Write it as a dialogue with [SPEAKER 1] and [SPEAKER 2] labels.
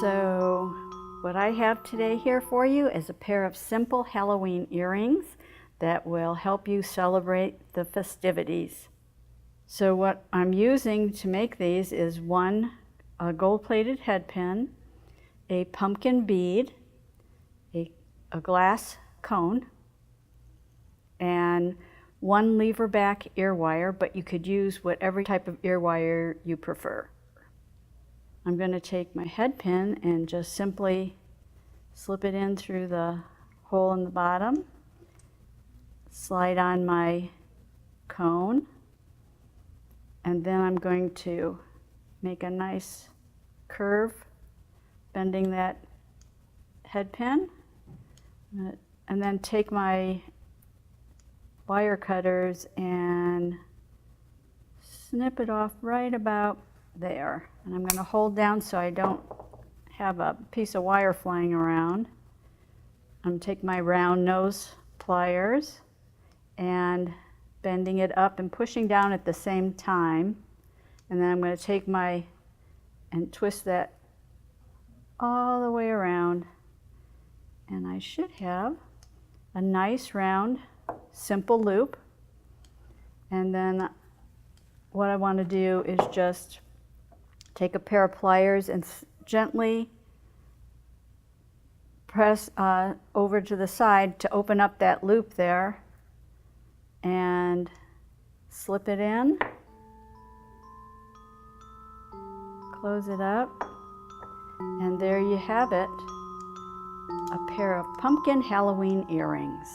[SPEAKER 1] So what I have today here for you is a pair of simple Halloween earrings that will help you celebrate the festivities. So what I'm using to make these is a gold-plated head pin, a pumpkin bead, a glass cone, and one lever back ear wire, but you could use whatever type of ear wire you prefer. I'm going to take my head pin and just simply slip it in through the hole in the bottom, slide on my cone, and then I'm going to make a nice curve, bending that head pin, and then take my wire cutters and snip it off right about there. And I'm going to hold down so I don't have a piece of wire flying around. I'm going to take my round nose pliers and bending it up and pushing down at the same time. And then I'm going to take and twist that all the way around. And I should have a nice round simple loop. And then what I want to do is just take a pair of pliers and gently press over to the side to open up that loop there and slip it in, close it up, and there you have it, a pair of pumpkin Halloween earrings.